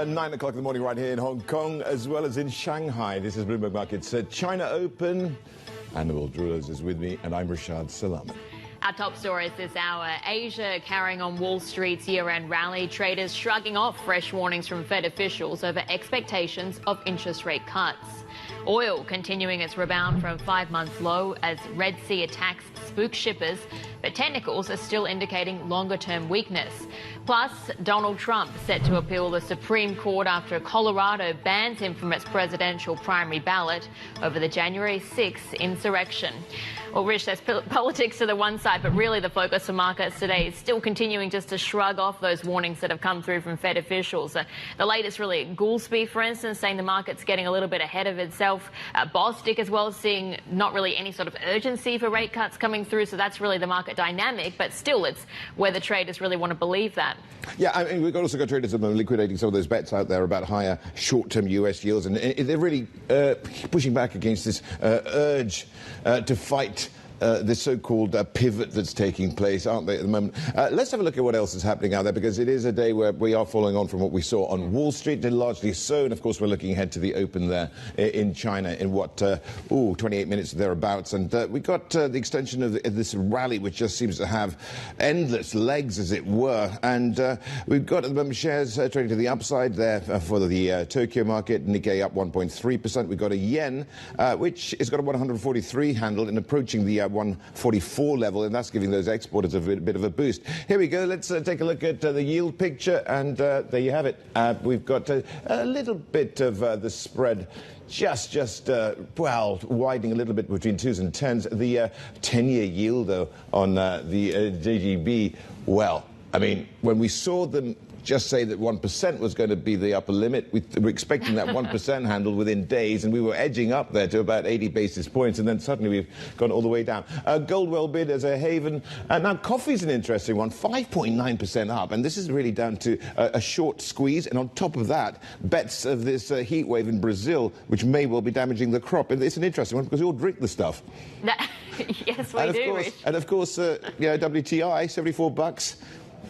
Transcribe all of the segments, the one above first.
Nine o'clock in the morning right here in Hong Kong, as well as in Shanghai. This is Bloomberg Markets. China Open. Annabelle Droulers is with me, and I'm Rishaad. Salamat. Our top stories this hour. Asia carrying on Wall Street's year-end rally. Traders shrugging off fresh warnings from Fed officials over expectations of interest rate cuts. Oil continuing its rebound from 5-month low as Red Sea attacks spook shippers, but technicals are still indicating longer-term weakness. Plus, Donald Trump set to appeal the Supreme Court after Colorado bans him from its presidential primary ballot over the January 6th insurrection. Well, Rich, there's politics to the one side, but really the focus for markets today is still continuing just to shrug off those warnings that have come through from Fed officials. The latest really at Goolsby, for instance, saying the market's getting a little bit ahead of itself. Bostic as well, seeing not really any sort of urgency for rate cuts coming through. So that's really the market dynamic, but still it's whether traders really want to believe that. Yeah, I mean, we've also got traders that are liquidating some of those bets out there about higher short-term US yields, and they're really pushing back against this urge to fight this so-called pivot that's taking place, aren't they, at the moment? Let's have a look at what else is happening out there, because it is a day where we are following on from what we saw on Wall Street, largely so, and of course we're looking ahead to the open there in China in what, 28 minutes thereabouts, and we got the extension of this rally, which just seems to have endless legs, as it were, and we've got at the moment shares trading to the upside there for the Tokyo market. Nikkei up 1.3%. We've got a yen, which has got a 143 handle and approaching the 144 level, and that's giving those exporters a bit of a boost. Here we go. Let's take a look at the yield picture, and there you have it. We've got a little bit of the spread well, widening a little bit between 2s and 10s. The 10-year yield, though, on the JGB, well, I mean, when we saw them just say that 1% was going to be the upper limit, we were expecting that 1% handle within days, and we were edging up there to about 80 basis points, and then suddenly we've gone all the way down. Gold well bid as a haven. Now, coffee's an interesting one, 5.9% up, and this is really down to a short squeeze, and on top of that, bets of this heat wave in Brazil, which may well be damaging the crop. And it's an interesting one because we all drink the stuff. Yes, we do. And of course, WTI, $74.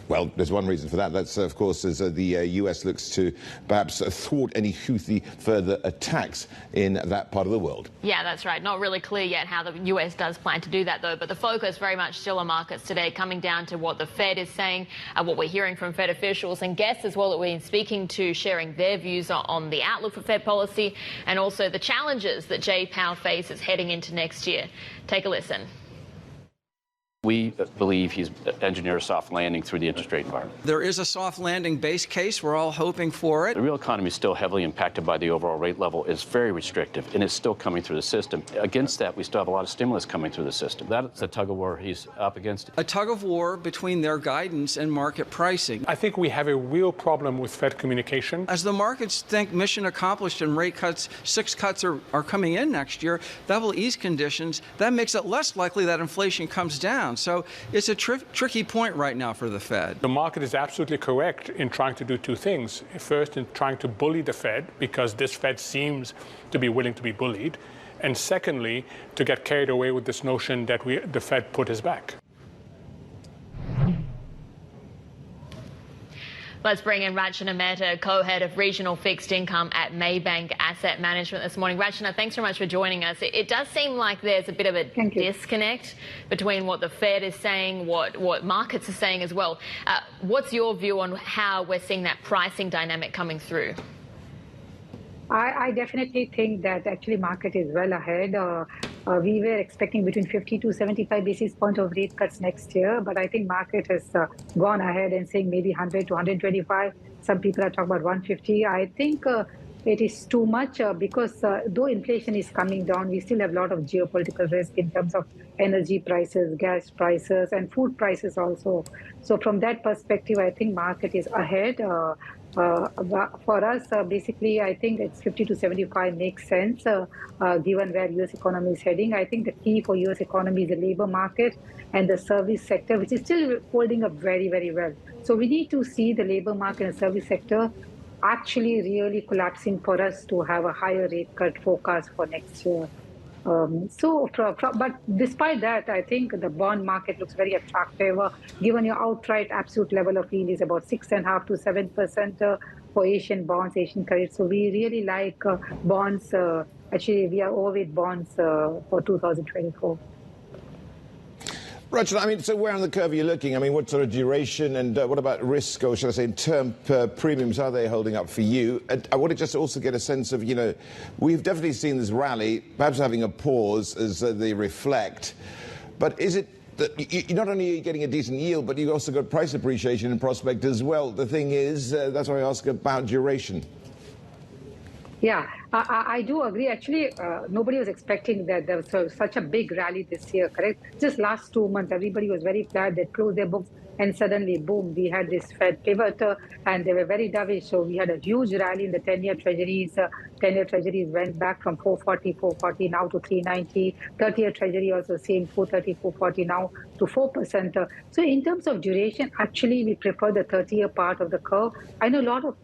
Well, there's one reason for that. That's, of course, as the U.S. looks to perhaps thwart any Houthi further attacks in that part of the world. Yeah, that's right. Not really clear yet how the U.S. does plan to do that, though. But the focus very much still on markets today, coming down to what the Fed is saying, what we're hearing from Fed officials and guests as well that we've been speaking to, sharing their views on the outlook for Fed policy and also the challenges that Jay Powell faces heading into next year. Take a listen. We believe he's engineered a soft landing through the interest rate environment. There is a soft landing base case. We're all hoping for it. The real economy is still heavily impacted by the overall rate level. It's very restrictive, and it's still coming through the system. Against that, we still have a lot of stimulus coming through the system. That's the tug of war he's up against. A tug of war between their guidance and market pricing. I think we have a real problem with Fed communication. As the markets think mission accomplished and rate cuts, 6 cuts are coming in next year, that will ease conditions. That makes it less likely that inflation comes down. So it's a tricky point right now for the Fed. The market is absolutely correct in trying to do two things. First, in trying to bully the Fed, because this Fed seems to be willing to be bullied. And secondly, to get carried away with this notion that the Fed put his back. Let's bring in Rachana Mehta, co-head of regional fixed income at Maybank Asset Management this morning. Rachana, thanks so much for joining us. It does seem like there's a bit of a disconnect between what the Fed is saying, what markets are saying as well. What's your view on how we're seeing that pricing dynamic coming through? I definitely think that actually market is well ahead. We were expecting between 50 to 75 basis points of rate cuts next year, but I think market has gone ahead and saying maybe 100 to 125. Some people are talking about 150. I think it is too much because though inflation is coming down, we still have a lot of geopolitical risk in terms of energy prices, gas prices, and food prices also. So from that perspective, I think market is ahead. For us, basically, I think it's 50 to 75 makes sense given where U.S. economy is heading. I think the key for U.S. economy is the labor market and the service sector, which is still holding up very, very well. So we need to see the labor market and service sector actually really collapsing for us to have a higher rate cut forecast for next year. But despite that, I think the bond market looks very attractive. Given your outright absolute level of yield is about 6.5 to 7% for Asian bonds, Asian credit. So we really like bonds. Actually, we are overweight bonds for 2024. Rishaad, I mean, so where on the curve are you looking? I mean, what sort of duration and what about risk, or should I say term premiums, are they holding up for you? And I want to just also get a sense of, we've definitely seen this rally, perhaps having a pause as they reflect. But is it that you not only are you getting a decent yield, but you've also got price appreciation in prospect as well? The thing is, that's why I ask about duration. Yeah, I do agree. Actually, nobody was expecting that there was such a big rally this year, correct? Just last 2 months, everybody was very glad they closed their books, and suddenly, boom, we had this Fed pivot, and they were very dovish. So we had a huge rally in the 10-year treasuries. 10-year treasuries went back from 440 now to 390. 30-year treasury also same, 430, 440 now to 4%. So in terms of duration, actually, we prefer the 30-year part of the curve. I know a lot of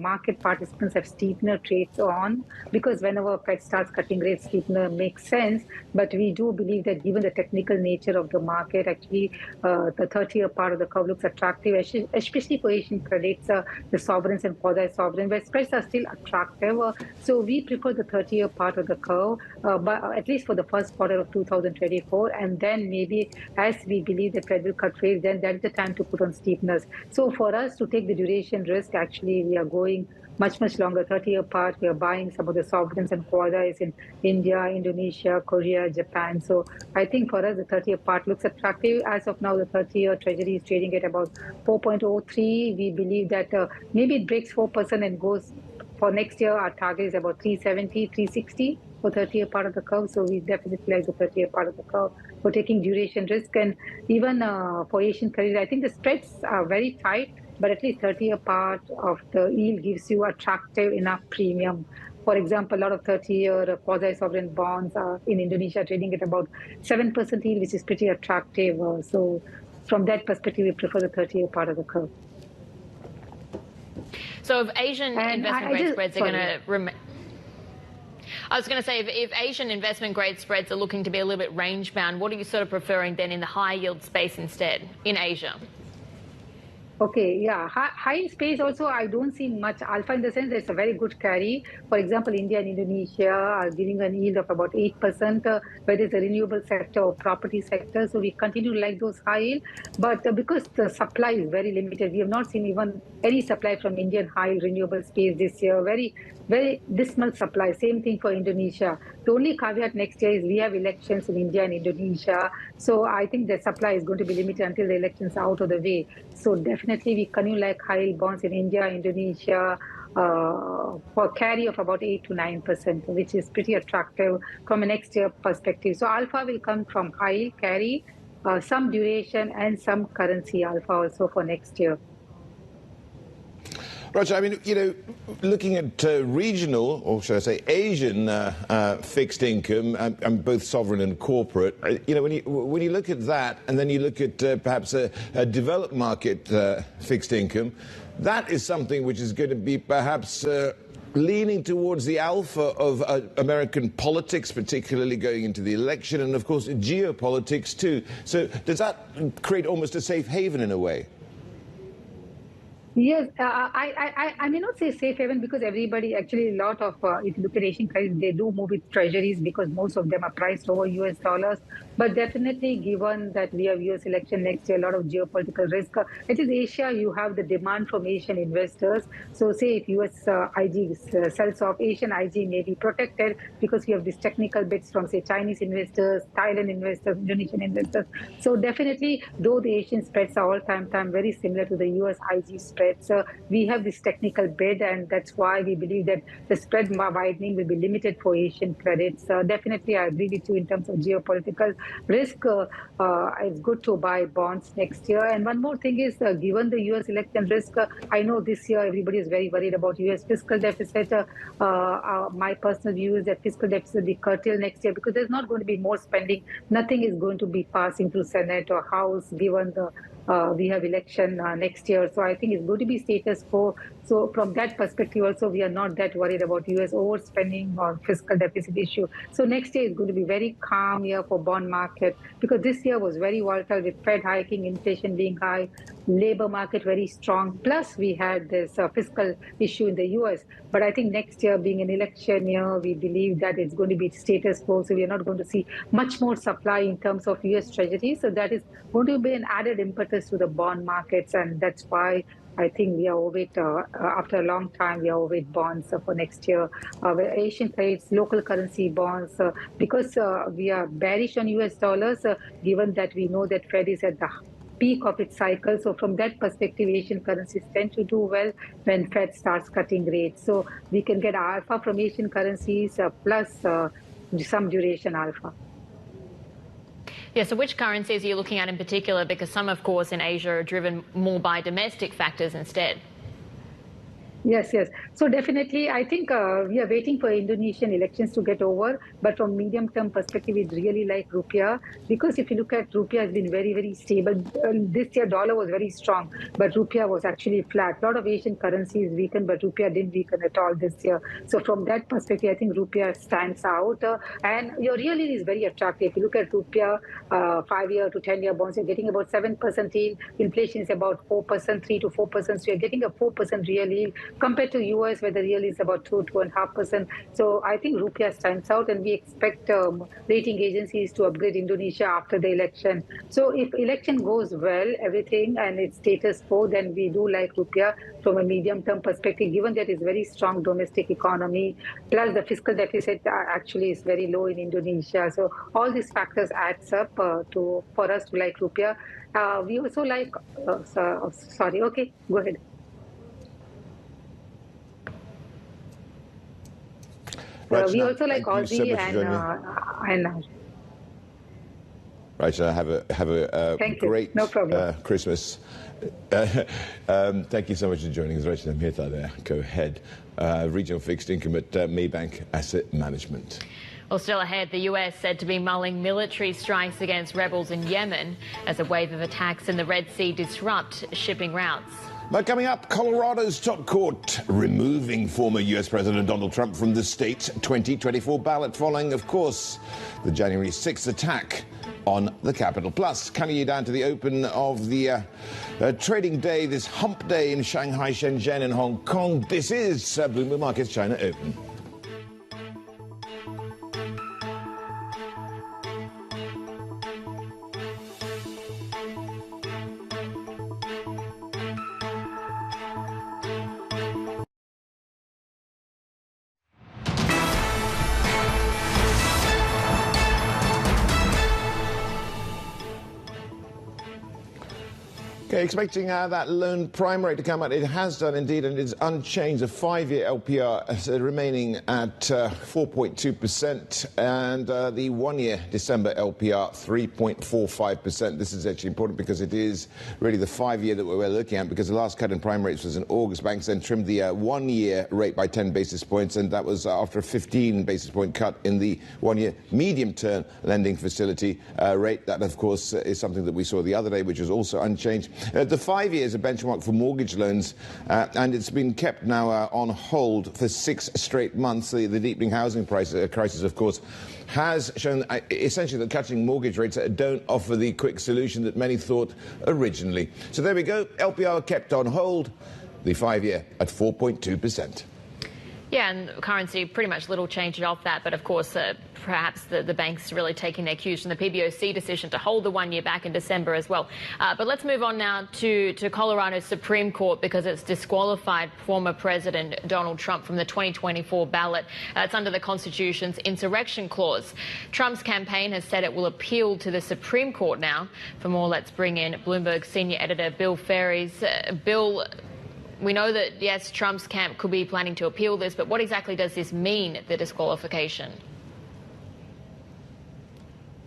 market participants have steepener trades on, because whenever Fed starts cutting rates, steepener makes sense. But we do believe that given the technical nature of the market, actually, the 30-year part of the curve looks attractive, especially for Asian credits, the sovereigns and quasi-sovereign, where spreads are still attractive. So we prefer the 30-year part of the curve, but at least for the first quarter of 2024. And then maybe as we believe the Fed will cut rates, then that's the time to put on steepness. So for us to take the duration risk, actually, we are going much longer, 30-year part. We are buying some of the sovereigns and quadris in India, Indonesia, Korea, Japan. So I think for us, the 30-year part looks attractive. As of now, the 30-year treasury is trading at about 4.03. We believe that maybe it breaks 4% and goes for next year. Our target is about 370, 360 for 30-year part of the curve. So we definitely like the 30-year part of the curve for taking duration risk. And even for Asian credit, I think the spreads are very tight, but at least 30-year part of the yield gives you attractive enough premium. For example, a lot of 30-year quasi-sovereign bonds in Indonesia trading at about 7% yield, which is pretty attractive. So from that perspective, we prefer the 30-year part of the curve. So if Asian investment grade spreads are going to remain... I was going to say, if Asian investment grade spreads are looking to be a little bit range bound, what are you sort of preferring then in the high yield space instead in Asia? Okay, yeah. High space also, I don't see much alpha in the sense that it's a very good carry. For example, India and Indonesia are giving a yield of about 8%, whether it's the renewable sector or property sector. So we continue to like those high yield. But because the supply is very limited, we have not seen even any supply from Indian high renewable space this year. Very dismal supply. Same thing for Indonesia. The only caveat next year is we have elections in India and Indonesia. So I think the supply is going to be limited until the elections are out of the way. So definitely we continue like high yield bonds in India, Indonesia, for carry of about 8 to 9%, which is pretty attractive from a next year perspective. So alpha will come from high yield carry, some duration and some currency alpha also for next year. Roger, I mean, looking at regional, or should I say Asian fixed income, and both sovereign and corporate, when you look at that and then you look at perhaps a developed market fixed income, that is something which is going to be perhaps leaning towards the alpha of American politics, particularly going into the election, and of course geopolitics too. So does that create almost a safe haven in a way? Yes, I may not say safe haven because everybody, actually a lot of, if you look at Asian currencies, they do move with treasuries because most of them are priced over US dollars. But definitely given that we have US election next year, a lot of geopolitical risk. It is Asia, you have the demand from Asian investors. So say if US IG sells off, Asian IG may be protected because we have these technical bits from say Chinese investors, Thailand investors, Indonesian investors. So definitely, though the Asian spreads are all-time very similar to the US IG spreads, we have this technical bid, and that's why we believe that the spread widening will be limited for Asian credits. Definitely, I agree with you in terms of geopolitical risk. It's good to buy bonds next year. And one more thing is, given the US election risk, I know this year everybody is very worried about US fiscal deficit. My personal view is that fiscal deficit will be curtailed next year because there's not going to be more spending. Nothing is going to be passing through Senate or House given the we have election next year. So I think it's going to be status quo. So from that perspective also, we are not that worried about U.S. overspending or fiscal deficit issue. So next year is going to be very calm year for bond market, because this year was very volatile with Fed hiking, inflation being high, labor market very strong. Plus we had this fiscal issue in the U.S. But I think next year being an election year, we believe that it's going to be status quo. So we are not going to see much more supply in terms of U.S. Treasury. So that is going to be an added impetus to the bond markets. And that's why I think we are overweight, after a long time, we are overweight bonds for next year. Asian trades, local currency bonds, because we are bearish on US dollars, given that we know that Fed is at the peak of its cycle. So from that perspective, Asian currencies tend to do well when Fed starts cutting rates. So we can get alpha from Asian currencies plus some duration alpha. Yeah, so which currencies are you looking at in particular? Because some, of course, in Asia are driven more by domestic factors instead. Yes, yes. So definitely, I think we are waiting for Indonesian elections to get over. But from medium-term perspective, we really like rupiah, because if you look at rupiah, has been very, very stable. This year, dollar was very strong, but rupiah was actually flat. A lot of Asian currencies weakened, but rupiah didn't weaken at all this year. So from that perspective, I think rupiah stands out. And your real yield is very attractive. If you look at rupiah, 5-year to 10-year bonds, you're getting about 7% yield. Inflation is about 4%, 3 to 4%. So you're getting a 4% real yield, compared to US, where the real is about 2.5%. So I think rupiah stands out, and we expect rating agencies to upgrade Indonesia after the election. So if election goes well, everything, and it's status quo, then we do like rupiah from a medium-term perspective, given that it's very strong domestic economy, plus the fiscal deficit actually is very low in Indonesia. So all these factors adds up for us to like rupiah. We also like, sorry, okay, go ahead. We also like Aussie and Rishaad, have a great Christmas. Thank you so much for joining us. Rishaad Mehta there, co-head regional fixed income at Maybank Asset Management. Well, still ahead, the US said to be mulling military strikes against rebels in Yemen as a wave of attacks in the Red Sea disrupt shipping routes. But coming up, Colorado's top court removing former US President Donald Trump from the state's 2024 ballot following, of course, the January 6th attack on the Capitol. Plus, coming you down to the open of the trading day, this hump day in Shanghai, Shenzhen and Hong Kong. This is Bloomberg Markets China Open. Okay, expecting that loan prime rate to come out. It has done indeed, and it's unchanged. The 5-year LPR remaining at 4.2%, and the 1-year December LPR 3.45%. This is actually important because it is really the 5-year that we're looking at, because the last cut in prime rates was in August. Banks then trimmed the 1-year rate by 10 basis points, and that was after a 15 basis point cut in the 1-year medium-term lending facility rate. That, of course, is something that we saw the other day, which was also unchanged. The 5-year is a benchmark for mortgage loans, and it's been kept now on hold for 6 straight months. The deepening housing crisis, of course, has shown essentially that cutting mortgage rates don't offer the quick solution that many thought originally. So there we go. LPR kept on hold, the 5-year at 4.2%. Yeah, and currency, pretty much little change off that. But of course, perhaps the banks really taking their cues from the PBOC decision to hold the 1 year back in December as well. But let's move on now to Colorado's Supreme Court, because it's disqualified former President Donald Trump from the 2024 ballot. It's under the Constitution's insurrection clause. Trump's campaign has said it will appeal to the Supreme Court now. For more, let's bring in Bloomberg senior editor Bill Ferries. Bill, we know that, yes, Trump's camp could be planning to appeal this, but what exactly does this mean, the disqualification?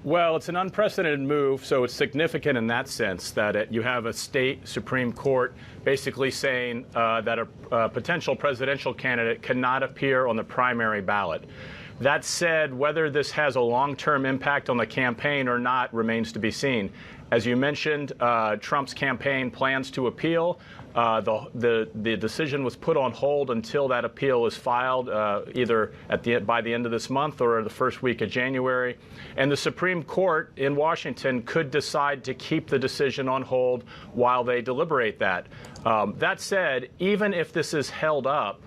Well, it's an unprecedented move, so it's significant in that sense that you have a state Supreme Court basically saying that a potential presidential candidate cannot appear on the primary ballot. That said, whether this has a long-term impact on the campaign or not remains to be seen. As you mentioned, Trump's campaign plans to appeal. The decision was put on hold until that appeal is filed, either by the end of this month or the first week of January. And the Supreme Court in Washington could decide to keep the decision on hold while they deliberate that. That said, even if this is held up,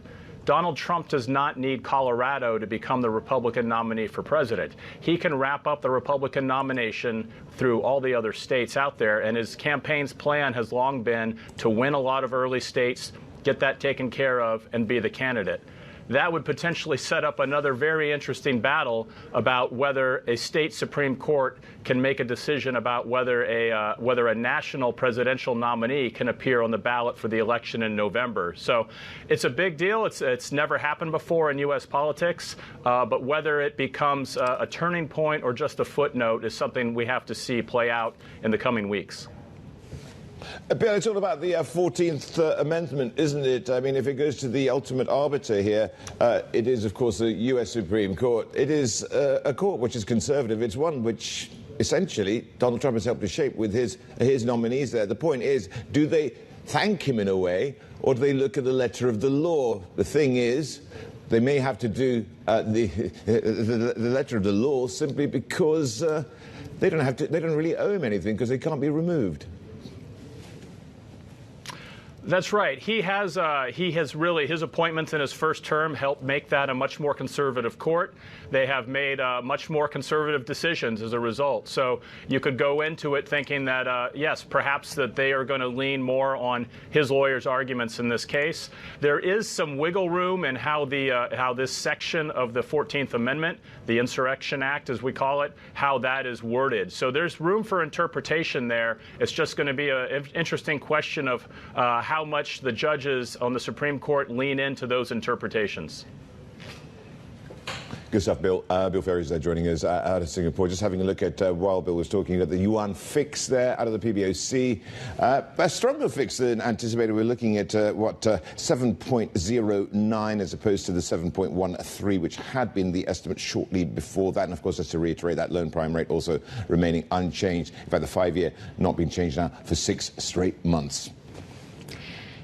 Donald Trump does not need Colorado to become the Republican nominee for president. He can wrap up the Republican nomination through all the other states out there, and his campaign's plan has long been to win a lot of early states, get that taken care of, and be the candidate. That would potentially set up another very interesting battle about whether a state Supreme Court can make a decision about whether a national presidential nominee can appear on the ballot for the election in November. So it's a big deal. It's never happened before in U.S. politics, but whether it becomes a turning point or just a footnote is something we have to see play out in the coming weeks. Bill, it's all about the 14th Amendment, isn't it? I mean, if it goes to the ultimate arbiter here, it is, of course, the U.S. Supreme Court. It is a court which is conservative. It's one which, essentially, Donald Trump has helped to shape with his nominees there. The point is, do they thank him in a way, or do they look at the letter of the law? The thing is, they may have to do the letter of the law simply because they don't really owe him anything because they can't be removed. That's right. He has really, his appointments in his first term helped make that a much more conservative court. They have made much more conservative decisions as a result. So you could go into it thinking that, yes, perhaps that they are going to lean more on his lawyer's arguments in this case. There is some wiggle room in how this section of the 14th Amendment, the Insurrection Act, as we call it, how that is worded. So there's room for interpretation there. It's just going to be an interesting question of how much the judges on the Supreme Court lean into those interpretations. Good stuff, Bill. Bill Ferry's there joining us out of Singapore. Just having a look at, while Bill was talking about the yuan fix there out of the PBOC. A stronger fix than anticipated. We're looking at, 7.09 as opposed to the 7.13, which had been the estimate shortly before that. And, of course, just to reiterate, that loan prime rate also remaining unchanged. In fact, the 5-year not been changed now for 6 straight months.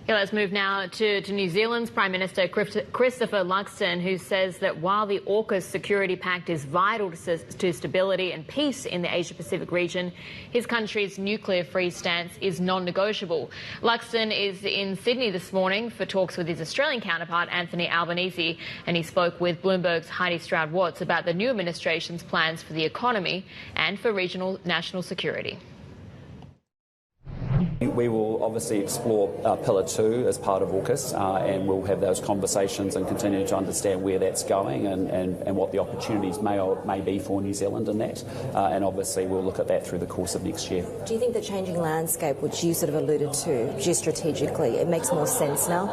Yeah, let's move now to New Zealand's Prime Minister Christopher Luxon, who says that while the AUKUS security pact is vital to stability and peace in the Asia-Pacific region, his country's nuclear-free stance is non-negotiable. Luxon is in Sydney this morning for talks with his Australian counterpart, Anthony Albanese, and he spoke with Bloomberg's Heidi Stroud-Watts about the new administration's plans for the economy and for regional national security. We will obviously explore Pillar 2 as part of AUKUS, and we'll have those conversations and continue to understand where that's going and what the opportunities may be for New Zealand in that. And obviously we'll look at that through the course of next year. Do you think the changing landscape, which you sort of alluded to geostrategically, it makes more sense now?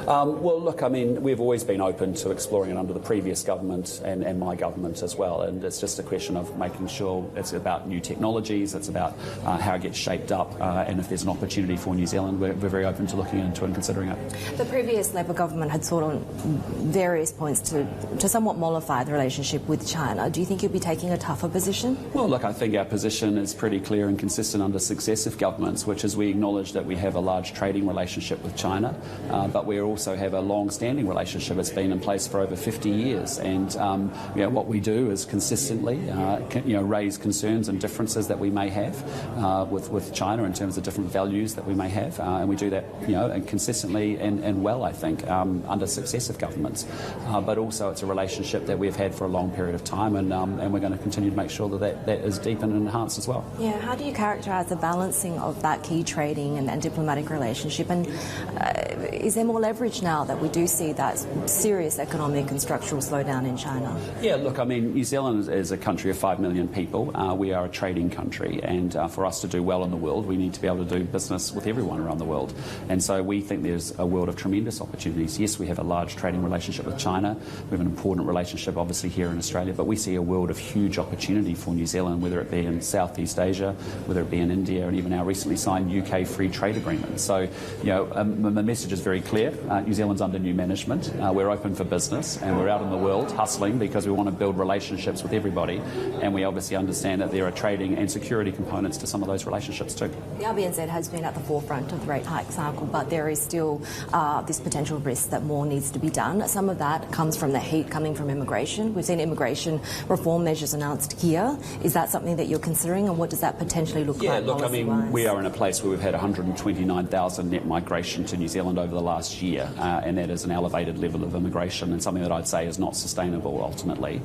Well, look, I mean, we've always been open to exploring it under the previous government and my government as well. And it's just a question of making sure it's about new technologies, it's about how it gets shaped up, and if there's an opportunity for New Zealand, we're very open to looking into and considering it. The previous Labor government had sought on various points to somewhat mollify the relationship with China. Do you think you'll be taking a tougher position? Well, look, I think our position is pretty clear and consistent under successive governments, which is we acknowledge that we have a large trading relationship with China, but we also have a long-standing relationship that's been in place for over 50 years. And what we do is consistently raise concerns and differences that we may have with China in terms of different values that we may have, and we do that consistently and well, I think, under successive governments. But also it's a relationship that we've had for a long period of time, and we're going to continue to make sure that is deepened and enhanced as well. Yeah, how do you characterise the balancing of that key trading and diplomatic relationship, and is there more leverage now that we do see that serious economic and structural slowdown in China? Yeah, look, I mean, New Zealand is a country of 5 million people. We are a trading country, and for us to do well in the world, we need to be able to do business with everyone around the world. And so we think there's a world of tremendous opportunities. Yes, we have a large trading relationship with China. We have an important relationship, obviously, here in Australia, but we see a world of huge opportunity for New Zealand, whether it be in Southeast Asia, whether it be in India, and even our recently signed UK free trade agreement. So, the message is very clear. New Zealand's under new management. We're open for business, and we're out in the world hustling because we want to build relationships with everybody. And we obviously understand that there are trading and security components to some of those relationships too. The RBNZ has been at the forefront of the rate hike cycle, but there is still this potential risk that more needs to be done. Some of that comes from the heat coming from immigration. We've seen immigration reform measures announced here. Is that something that you're considering, and what does that potentially look like? Yeah, look, I mean, we are in a place where we've had 129,000 net migration to New Zealand over the last year, and that is an elevated level of immigration and something that I'd say is not sustainable ultimately.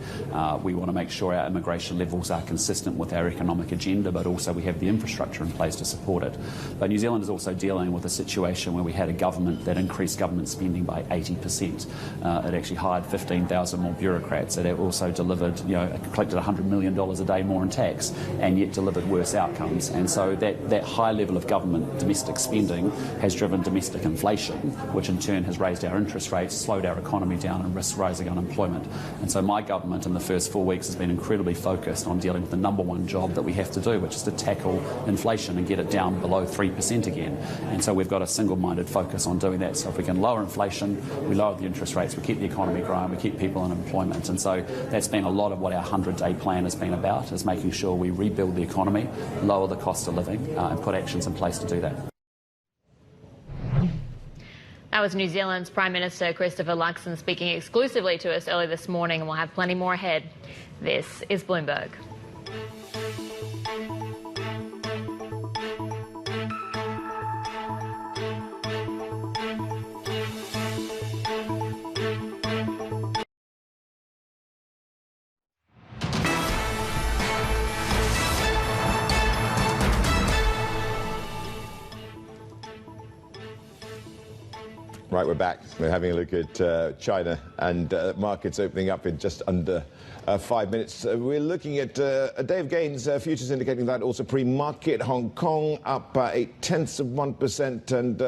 We want to make sure our immigration levels are consistent with our economic agenda, but also we have the infrastructure in place to support it. But New Zealand is also dealing with a situation where we had a government that increased government spending by 80%. It actually hired 15,000 more bureaucrats. It also delivered, collected $100 million a day more in tax, and yet delivered worse outcomes. And so that high level of government domestic spending has driven domestic inflation, which in turn has raised our interest rates, slowed our economy down, and risks rising unemployment. And so my government in the first 4 weeks has been incredibly focused on dealing with the number one job that we have to do, which is to tackle inflation and get it down below 3% again. And so we've got a single-minded focus on doing that. So if we can lower inflation, we lower the interest rates, we keep the economy growing, we keep people in employment. And so that's been a lot of what our 100-day plan has been about, is making sure we rebuild the economy, lower the cost of living, and put actions in place to do that. That was New Zealand's Prime Minister Christopher Luxon speaking exclusively to us early this morning, and we'll have plenty more ahead. This is Bloomberg. Right, we're back. We're having a look at China and markets opening up in just under 5 minutes. We're looking at a day of gains, futures indicating that also pre-market. Hong Kong up 0.8%, and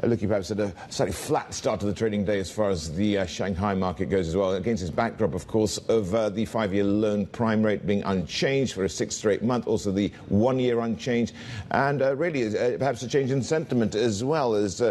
looking perhaps at a slightly flat start to the trading day as far as the Shanghai market goes as well, against this backdrop, of course, of the 5-year loan prime rate being unchanged for a 6th straight month, also the 1-year unchanged, and really perhaps a change in sentiment as well, as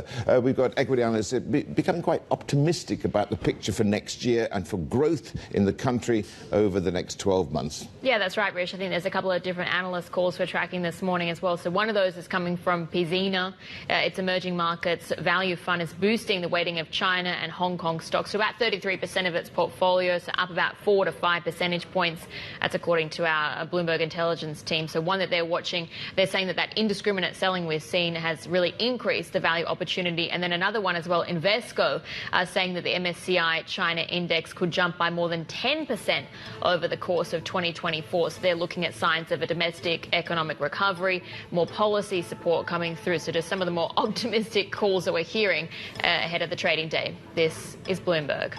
we've got equity analysts becoming quite optimistic about the picture for next year and for growth in the country over the next 12 months. Yeah, that's right, Rish. I think there's a couple of different analyst calls we're tracking this morning as well. So one of those is coming from Pzena. Its emerging markets value fund is boosting the weighting of China and Hong Kong stocks to about 33% of its portfolio, so up about 4 to 5 percentage points. That's according to our Bloomberg intelligence team. So one that they're watching, they're saying that indiscriminate selling we've seen has really increased the value opportunity. And then another one as well, Invesco, saying that the MSCI China index could jump by more than 10% over the course of 2024. So they're looking at signs of a domestic economic recovery, more policy support coming through. So just some of the more optimistic calls that we're hearing ahead of the trading day. This is Bloomberg.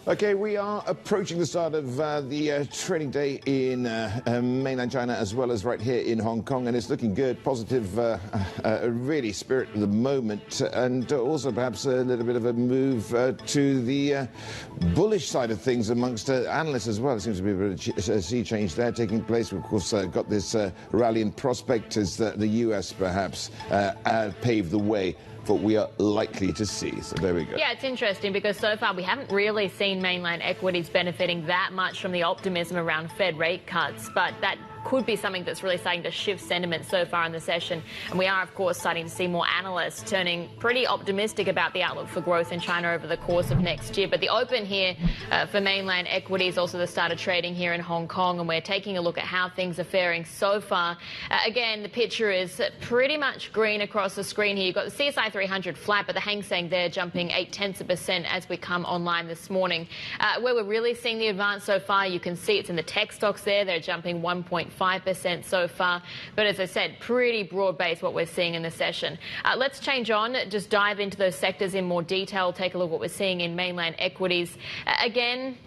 Okay, we are approaching the start of the trading day in mainland China as well as right here in Hong Kong, and it's looking good, positive, really spirit at the moment, and also perhaps a little bit of a move to the bullish side of things amongst analysts as well. It seems to be a bit of a sea change there taking place. We've of course got this rally in prospect as the US perhaps paved the way for what we are likely to see. So there we go. Yeah, it's interesting because so far we haven't really seen mainland equities benefiting that much from the optimism around Fed rate cuts, but that could be something that's really starting to shift sentiment so far in the session. And we are, of course, starting to see more analysts turning pretty optimistic about the outlook for growth in China over the course of next year. But the open here for mainland equities, also the start of trading here in Hong Kong, and we're taking a look at how things are faring so far. Again, the picture is pretty much green across the screen here. You've got the CSI 300 flat, but the Hang Seng there jumping 0.8% as we come online this morning. Where we're really seeing the advance so far, you can see it's in the tech stocks there. They're jumping 1.5%. 5% so far. But as I said, pretty broad-based what we're seeing in the session. Let's change on, just dive into those sectors in more detail, take a look at what we're seeing in mainland equities. Again,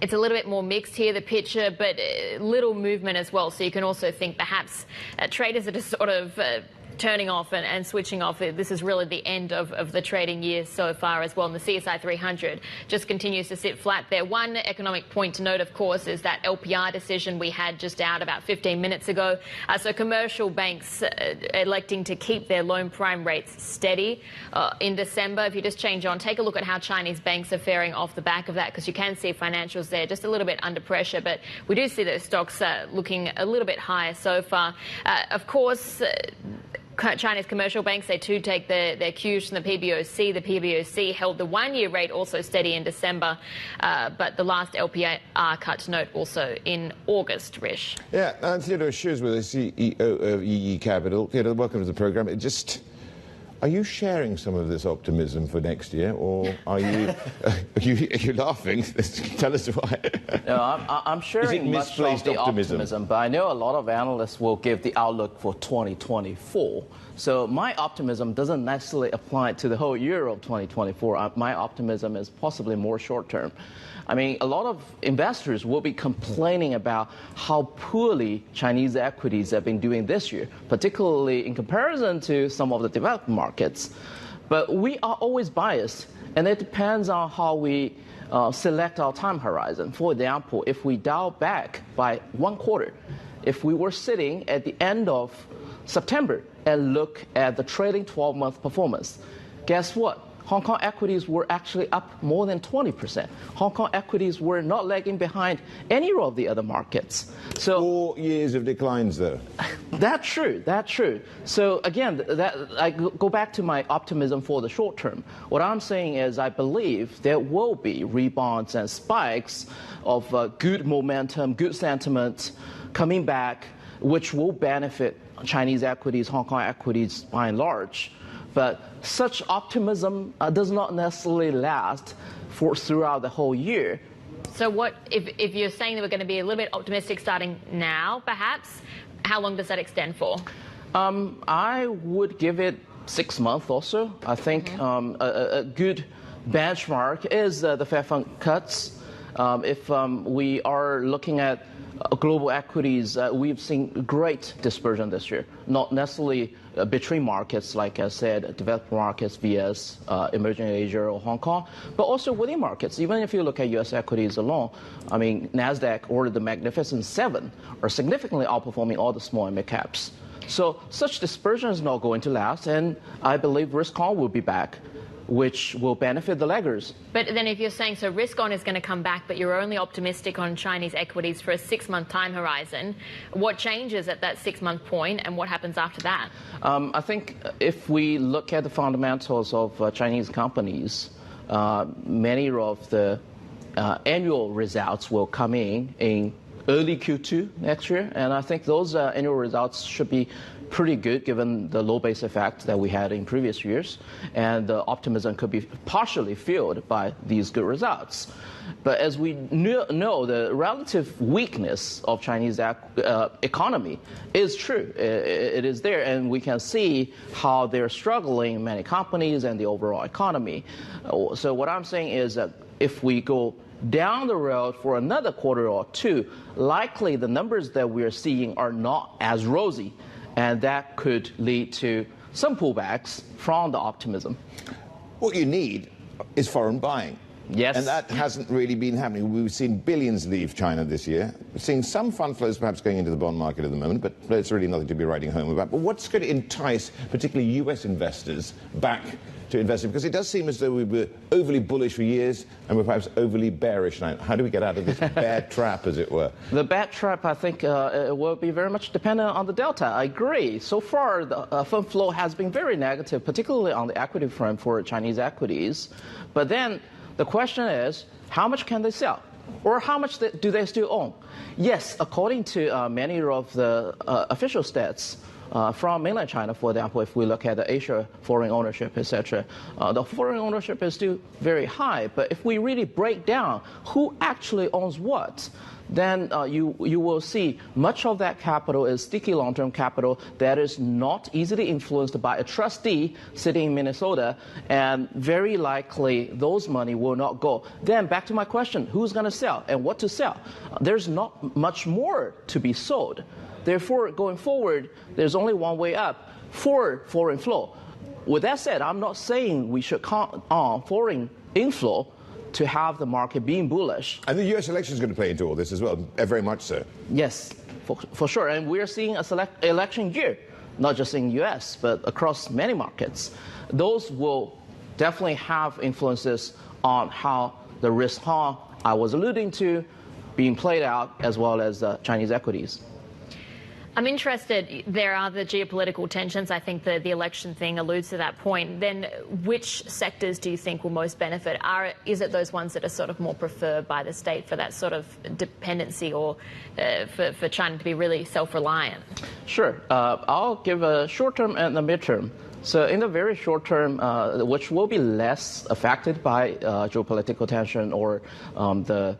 it's a little bit more mixed here, the picture, but little movement as well. So you can also think perhaps traders are just sort of turning off and switching off. This is really the end of the trading year so far as well. And the CSI 300 just continues to sit flat there. One economic point to note, of course, is that LPR decision we had just out about 15 minutes ago. So commercial banks electing to keep their loan prime rates steady in December. If you just change on, take a look at how Chinese banks are faring off the back of that, because you can see financials there just a little bit under pressure. But we do see those stocks looking a little bit higher so far. Of course, Chinese commercial banks, they too take their cues from the PBOC. The PBOC held the one-year rate also steady in December, but the last LPR cut to note also in August, Rish. Yeah, and Theodore Schurz with the CEO of EE Capital. Theodore, welcome to the programme. Are you sharing some of this optimism for next year, or are you are you laughing? Tell us why. No, I'm sharing much of the optimism, but I know a lot of analysts will give the outlook for 2024. So my optimism doesn't necessarily apply to the whole year of 2024. My optimism is possibly more short-term. I mean, a lot of investors will be complaining about how poorly Chinese equities have been doing this year, particularly in comparison to some of the developed markets. But we are always biased, and it depends on how we select our time horizon. For example, if we dial back by 1 quarter, if we were sitting at the end of September and look at the trailing 12-month performance, guess what? Hong Kong equities were actually up more than 20%. Hong Kong equities were not lagging behind any of the other markets. So 4 years of declines, though. That's true. That's true. So again, I go back to my optimism for the short term. What I'm saying is I believe there will be rebounds and spikes of good momentum, good sentiment coming back, which will benefit Chinese equities, Hong Kong equities by and large. But such optimism does not necessarily last throughout the whole year. So what, if you're saying that we're going to be a little bit optimistic starting now, perhaps, how long does that extend for? I would give it 6 months or so. I think a good benchmark is the Fed fund cuts. If we are looking at global equities, we've seen great dispersion this year, not necessarily between markets, like I said, developed markets, VS, emerging Asia or Hong Kong, but also within markets. Even if you look at U.S. equities alone, I mean, NASDAQ or the Magnificent Seven are significantly outperforming all the small and mid caps. So such dispersion is not going to last, and I believe risk-on will be back, which will benefit the laggers. But then if you're saying, so risk-on is going to come back, but you're only optimistic on Chinese equities for a 6-month time horizon, what changes at that 6-month point, and what happens after that? I think if we look at the fundamentals of Chinese companies, many of the annual results will come in early Q2 next year, and I think those annual results should be pretty good given the low base effect that we had in previous years, and the optimism could be partially fueled by these good results. But as we know, the relative weakness of Chinese economy is true. It is there, and we can see how they're struggling, many companies and the overall economy. So what I'm saying is that if we go down the road for another quarter or two, likely the numbers that we're seeing are not as rosy, and that could lead to some pullbacks from the optimism. What you need is foreign buying. Yes. And that hasn't really been happening. We've seen billions leave China this year. We're seeing some fund flows perhaps going into the bond market at the moment, but it's really nothing to be writing home about. But what's going to entice particularly US investors back to investing? Because it does seem as though we were overly bullish for years and we're perhaps overly bearish now. How do we get out of this bear trap, as it were? The bear trap, I think, will be very much dependent on the delta. I agree. So far, the fund flow has been very negative, particularly on the equity front for Chinese equities. But then the question is, how much can they sell? Or how much do they still own? Yes, according to many of the official stats, from mainland China, for example, if we look at the Asia foreign ownership, etc., the foreign ownership is still very high. But if we really break down who actually owns what, then you will see much of that capital is sticky long-term capital that is not easily influenced by a trustee sitting in Minnesota, and very likely those money will not go. Then back to my question, who's going to sell and what to sell? There's not much more to be sold. Therefore, going forward, there's only one way up for foreign flow. With that said, I'm not saying we should count on foreign inflow to have the market being bullish. And the U.S. election is going to play into all this as well, very much so. Yes, for sure. And we're seeing a election year, not just in the U.S., but across many markets. Those will definitely have influences on how the risk I was alluding to being played out, as well as Chinese equities. I'm interested, there are the geopolitical tensions. I think the election thing alludes to that point. Then which sectors do you think will most benefit? Is it those ones that are sort of more preferred by the state for that sort of dependency, or for China to be really self-reliant? Sure. I'll give a short term and a midterm. So in the very short term, which will be less affected by geopolitical tension or the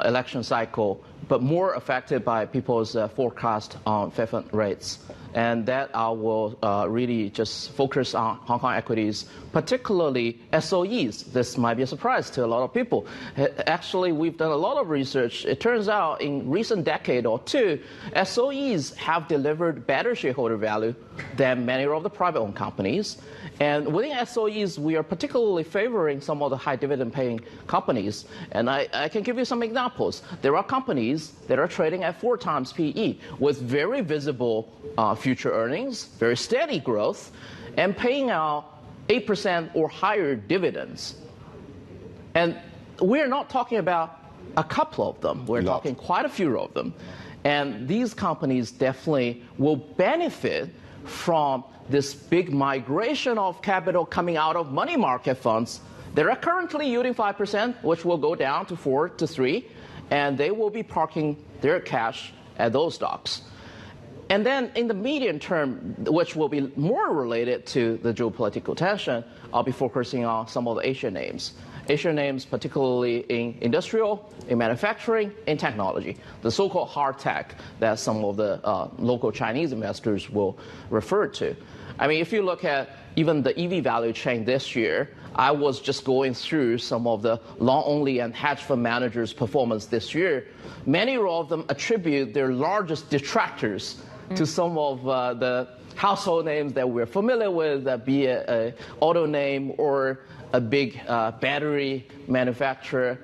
election cycle, but more affected by people's forecast on Fed fund rates. And that I will really just focus on Hong Kong equities, particularly SOEs. This might be a surprise to a lot of people. Actually, we've done a lot of research. It turns out in recent decade or two, SOEs have delivered better shareholder value than many of the private-owned companies. And within SOEs, we are particularly favoring some of the high dividend-paying companies. And I can give you some examples. There are companies that are trading at 4 times PE with very visible future earnings, very steady growth, and paying out 8% or higher dividends. And we're not talking about a couple of them. We're talking quite a few of them. And these companies definitely will benefit from this big migration of capital coming out of money market funds that are currently yielding 5%, which will go down to 4 to 3, and they will be parking their cash at those stocks. And then in the medium term, which will be more related to the geopolitical tension, I'll be focusing on some of the Asian names. Asian names, particularly in industrial, in manufacturing, in technology, the so-called hard tech that some of the local Chinese investors will refer to. I mean, if you look at even the EV value chain this year, I was just going through some of the long-only and hedge fund managers' performance this year. Many of them attribute their largest detractors to some of the household names that we're familiar with, be it an auto name or a big battery manufacturer.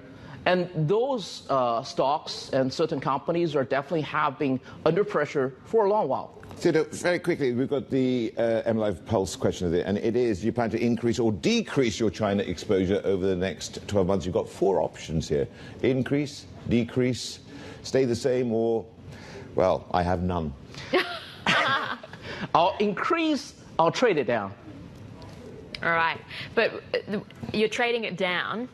And those stocks and certain companies are definitely have been under pressure for a long while. So very quickly, we've got the MLive Pulse question of it, and it is, you plan to increase or decrease your China exposure over the next 12 months. You've got 4 options here. Increase, decrease, stay the same, or, well, I have none. I'll increase, I'll trade it down. All right. But you're trading it down.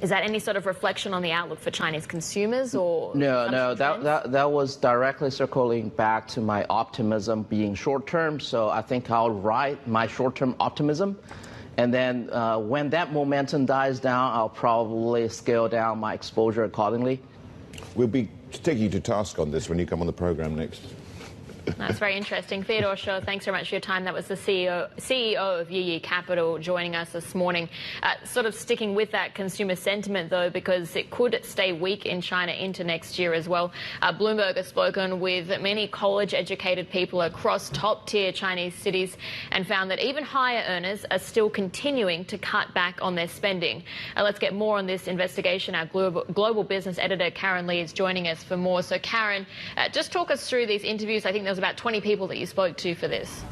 Is that any sort of reflection on the outlook for Chinese consumers, or no? That was directly circling back to my optimism being short term. So I think I'll ride my short term optimism, and then when that momentum dies down, I'll probably scale down my exposure accordingly. We'll be taking you to task on this when you come on the program next. That's very interesting. Theodore Shaw, thanks very much for your time. That was the CEO of Yi Capital joining us this morning. Sort of sticking with that consumer sentiment, though, because it could stay weak in China into next year as well. Bloomberg has spoken with many college-educated people across top-tier Chinese cities and found that even higher earners are still continuing to cut back on their spending. Let's get more on this investigation. Our global business editor, Karen Lee, is joining us for more. So, Karen, just talk us through these interviews. I think there's about 20 people that you spoke to for this.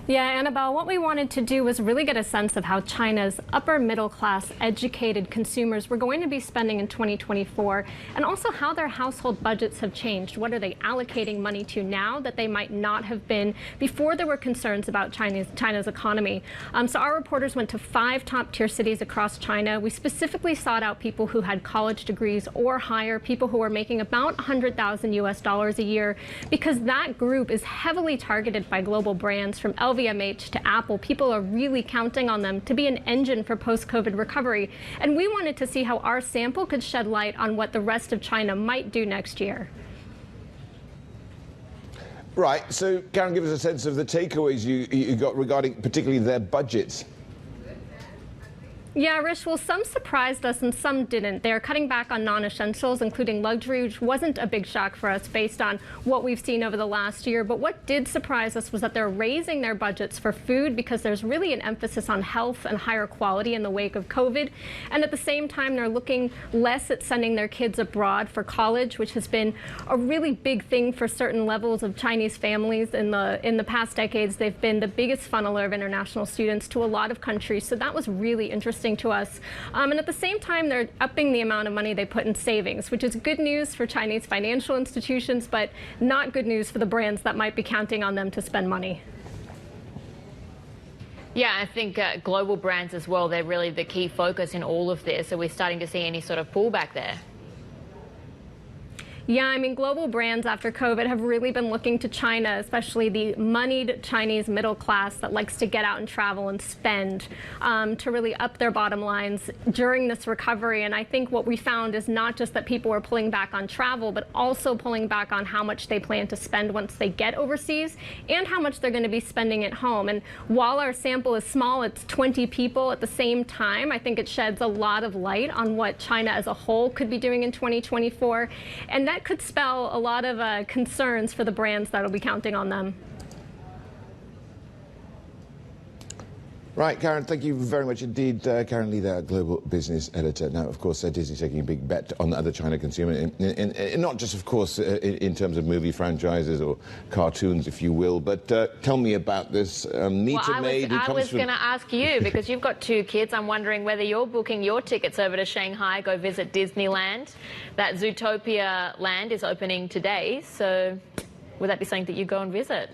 Yeah, Annabelle, what we wanted to do was really get a sense of how China's upper middle class educated consumers were going to be spending in 2024, and also how their household budgets have changed. What are they allocating money to now that they might not have been before there were concerns about China's economy? So our reporters went to 5 top-tier cities across China. We specifically sought out people who had college degrees or higher, people who were making about $100,000 US a year, because that group is heavily targeted by global brands from LVMH to Apple, people are really counting on them to be an engine for post-COVID recovery. And we wanted to see how our sample could shed light on what the rest of China might do next year. Right, so Karen, give us a sense of the takeaways you got regarding particularly their budgets. Yeah, Rish, well, some surprised us and some didn't. They're cutting back on non-essentials, including luxury, which wasn't a big shock for us based on what we've seen over the last year. But what did surprise us was that they're raising their budgets for food because there's really an emphasis on health and higher quality in the wake of COVID. And at the same time, they're looking less at sending their kids abroad for college, which has been a really big thing for certain levels of Chinese families. In the past decades, they've been the biggest funneler of international students to a lot of countries. So that was really interesting to us. And at the same time, they're upping the amount of money they put in savings, which is good news for Chinese financial institutions, but not good news for the brands that might be counting on them to spend money. Yeah, I think global brands as well, they're really the key focus in all of this. Are we starting to see any sort of pullback there? Yeah, I mean, global brands after COVID have really been looking to China, especially the moneyed Chinese middle class that likes to get out and travel and spend to really up their bottom lines during this recovery. And I think what we found is not just that people are pulling back on travel, but also pulling back on how much they plan to spend once they get overseas and how much they're going to be spending at home. And while our sample is small, it's 20 people at the same time, I think it sheds a lot of light on what China as a whole could be doing in 2024. And that could spell a lot of concerns for the brands that will be counting on them. Right, Karen, thank you very much indeed. Karen Lee, there, Global Business Editor. Now, of course, Disney taking a big bet on the other China consumer, in not just, of course, in terms of movie franchises or cartoons, if you will, but tell me about this meter maid who comes from... I was going to ask you, because you've got 2 kids, I'm wondering whether you're booking your tickets over to Shanghai, go visit Disneyland. That Zootopia land is opening today, so would that be something that you go and visit?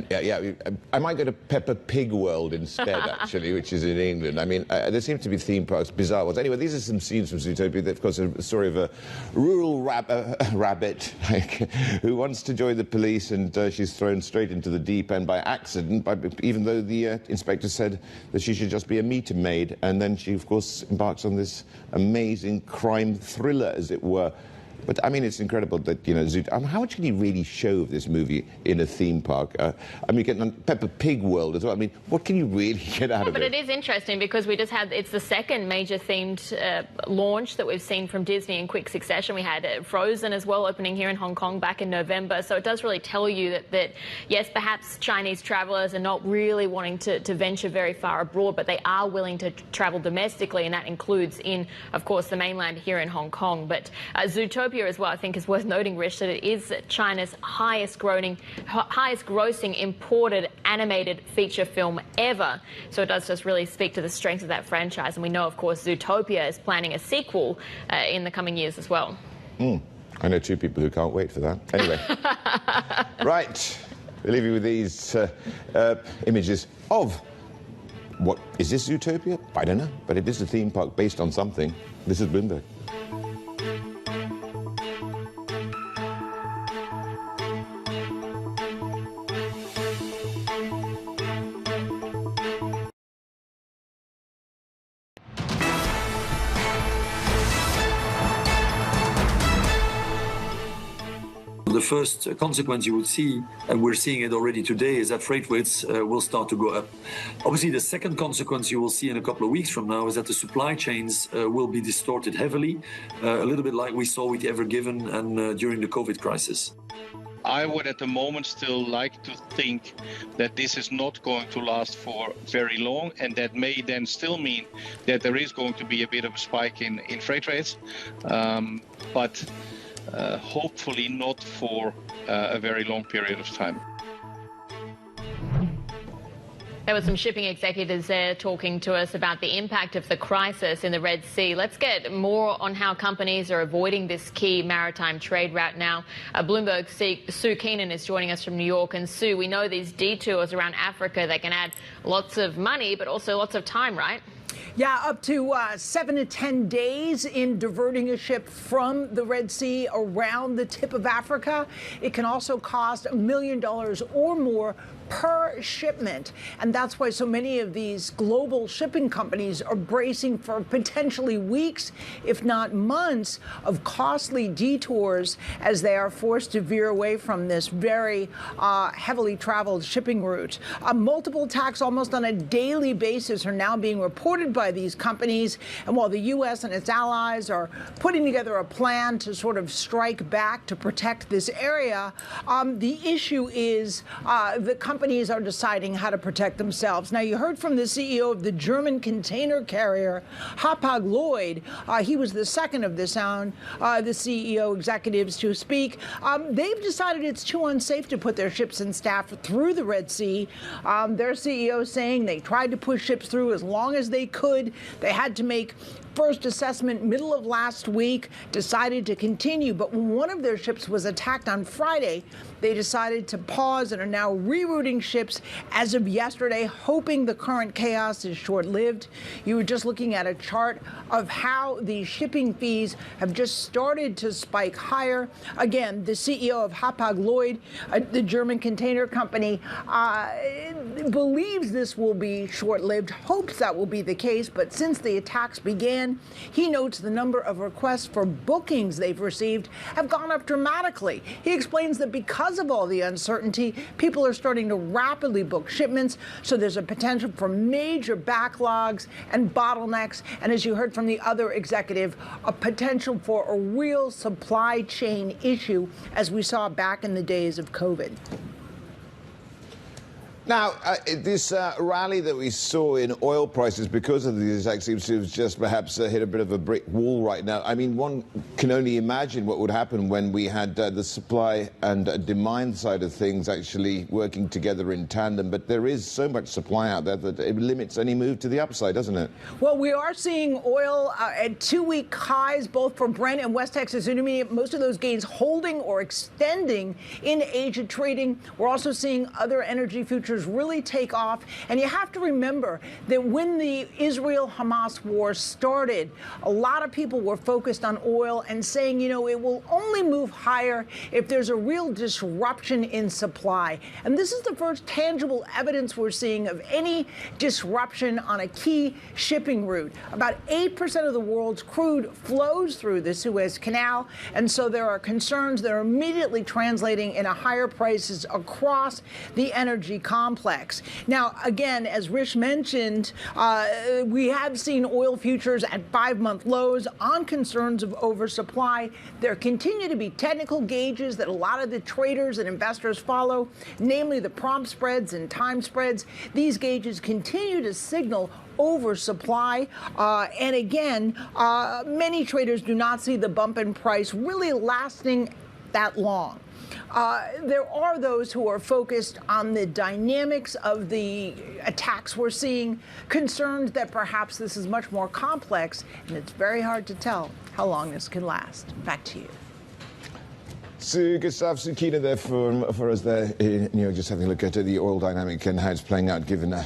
Yeah, I might go to Peppa Pig World instead, actually, which is in England. I mean, there seems to be theme parks, bizarre ones. Anyway, these are some scenes from Zootopia. Of course, a story of a rural rabbit who wants to join the police, and she's thrown straight into the deep end by accident, even though the inspector said that she should just be a meter maid. And then she, of course, embarks on this amazing crime thriller, as it were. But, I mean, it's incredible that, you know, how much can you really show of this movie in a theme park? I mean, getting on Peppa Pig World as well. I mean, what can you really get out of it? But it is interesting because we just had, it's the second major themed launch that we've seen from Disney in quick succession. We had Frozen as well opening here in Hong Kong back in November. So it does really tell you that yes, perhaps Chinese travelers are not really wanting to venture very far abroad, but they are willing to travel domestically, and that includes in, of course, the mainland here in Hong Kong. But Zootopia as well, I think, is worth noting, Rish, that it is China's highest grossing imported animated feature film ever. So it does just really speak to the strength of that franchise. And we know, of course, Zootopia is planning a sequel in the coming years as well. I know 2 people who can't wait for that. Anyway. Right. We'll leave you with these images of... What is this, Zootopia? I don't know. But it is a theme park based on something. This is Bloomberg. The first consequence you would see, and we're seeing it already today, is that freight rates will start to go up. Obviously, the second consequence you will see in a couple of weeks from now is that the supply chains will be distorted heavily, a little bit like we saw with Ever Given and during the COVID crisis. I would at the moment still like to think that this is not going to last for very long, and that may then still mean that there is going to be a bit of a spike in freight rates, but hopefully not for a very long period of time. There were some shipping executives there talking to us about the impact of the crisis in the Red Sea. Let's get more on how companies are avoiding this key maritime trade route now. Bloomberg's Sue Keenan is joining us from New York. And Sue, we know these detours around Africa, they can add lots of money, but also lots of time, right? Yeah, up to 7 to 10 days in diverting a ship from the Red Sea around the tip of Africa. It can also cost $1 million or more per shipment. And that's why so many of these global shipping companies are bracing for potentially weeks, if not months, of costly detours as they are forced to veer away from this very heavily traveled shipping route. Multiple attacks almost on a daily basis are now being reported by these companies. And while the U.S. and its allies are putting together a plan to sort of strike back to protect this area, the issue is the companies are deciding how to protect themselves. Now, you heard from the CEO of the German container carrier, Hapag-Lloyd. He was the second of the sound, the CEO executives to speak. They've decided it's too unsafe to put their ships and staff through the Red Sea. Their CEO saying they tried to push ships through as long as they could. They had to make first assessment middle of last week, decided to continue. But when one of their ships was attacked on Friday, they decided to pause and are now rerouting ships as of yesterday, hoping the current chaos is short-lived. You were just looking at a chart of how the shipping fees have just started to spike higher. Again, the CEO of Hapag-Lloyd, the German container company, believes this will be short-lived, hopes that will be the case. But since the attacks began, he notes the number of requests for bookings they've received have gone up dramatically. He explains that because of all the uncertainty, people are starting to rapidly book shipments, so there's a potential for major backlogs and bottlenecks, and as you heard from the other executive, a potential for a real supply chain issue as we saw back in the days of COVID. Now, this rally that we saw in oil prices because of these attacks seems to have just perhaps hit a bit of a brick wall right now. I mean, one can only imagine what would happen when we had the supply and demand side of things actually working together in tandem. But there is so much supply out there that it limits any move to the upside, doesn't it? Well, we are seeing oil at 2-week highs, both for Brent and West Texas Intermediate. Most of those gains holding or extending in Asia trading. We're also seeing other energy futures really take off. And you have to remember that when the Israel-Hamas war started, a lot of people were focused on oil and saying, you know, it will only move higher if there's a real disruption in supply. And this is the first tangible evidence we're seeing of any disruption on a key shipping route. About 8% of the world's crude flows through the Suez Canal. And so there are concerns that are immediately translating into higher prices across the energy complex. Now, again, as Rish mentioned, we have seen oil futures at 5-month lows on concerns of oversupply. There continue to be technical gauges that a lot of the traders and investors follow, namely the prompt spreads and time spreads. These gauges continue to signal oversupply. And again, many traders do not see the bump in price really lasting that long. There are those who are focused on the dynamics of the attacks we're seeing, concerned that perhaps this is much more complex, and it's very hard to tell how long this can last. Back to you. So, Gustav Sukina there for us there, just having a look at the oil dynamic and how it's playing out given the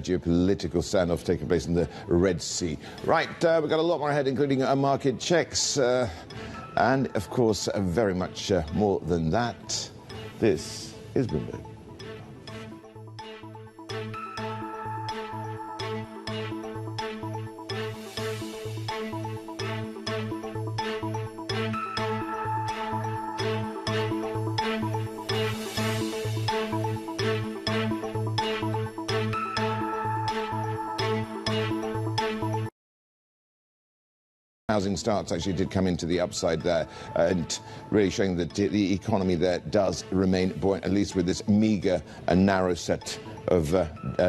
geopolitical standoff taking place in the Red Sea. Right, we've got a lot more ahead, including market checks. And, of course, very much more than that. This is Bloomberg. Housing starts actually did come into the upside there, and really showing that the economy there does remain buoyant, at least with this meager and narrow set of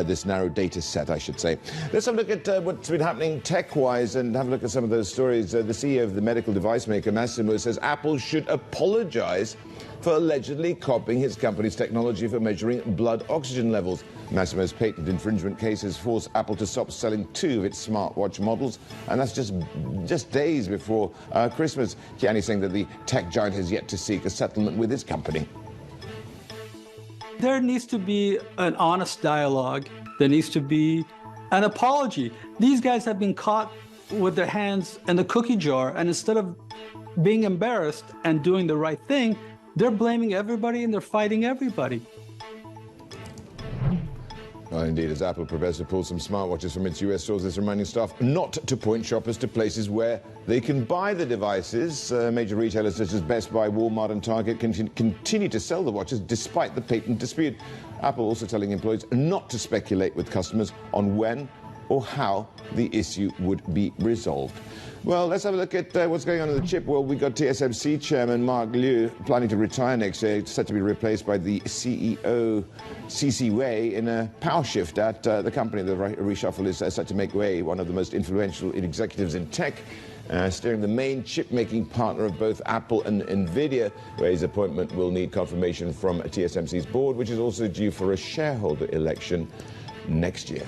this narrow data set, I should say. Let's have a look at what's been happening tech-wise and have a look at some of those stories. The CEO of the medical device maker, Massimo, says Apple should apologize for allegedly copying his company's technology for measuring blood oxygen levels. Massimo's patent infringement cases forced Apple to stop selling 2 of its smartwatch models, and that's just days before Christmas. Chiani saying that the tech giant has yet to seek a settlement with his company. There needs to be an honest dialogue. There needs to be an apology. These guys have been caught with their hands in the cookie jar, and instead of being embarrassed and doing the right thing, they're blaming everybody and they're fighting everybody. Well, indeed, as Apple prepares to pull some smartwatches from its US stores, it's reminding staff not to point shoppers to places where they can buy the devices. Major retailers such as Best Buy, Walmart and Target continue to sell the watches despite the patent dispute. Apple also telling employees not to speculate with customers on when or how the issue would be resolved. Well, let's have a look at what's going on in the chip world. We've got TSMC chairman Mark Liu planning to retire next year, set to be replaced by the CEO, C.C. Wei, in a power shift at the company. The reshuffle is set to make Wei one of the most influential executives in tech, steering the main chip-making partner of both Apple and NVIDIA. Wei's appointment will need confirmation from TSMC's board, which is also due for a shareholder election next year.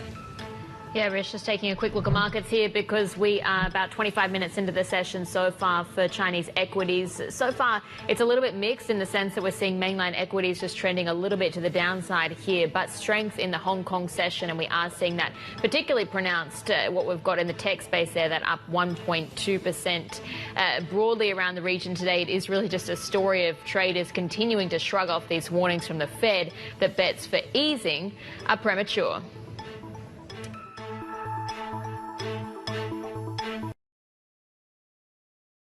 Yeah, Rish, just taking a quick look at markets here because we are about 25 minutes into the session so far for Chinese equities. So far, it's a little bit mixed in the sense that we're seeing mainland equities just trending a little bit to the downside here, but strength in the Hong Kong session, and we are seeing that particularly pronounced, what we've got in the tech space there, that up 1.2%. Broadly around the region today, it is really just a story of traders continuing to shrug off these warnings from the Fed that bets for easing are premature.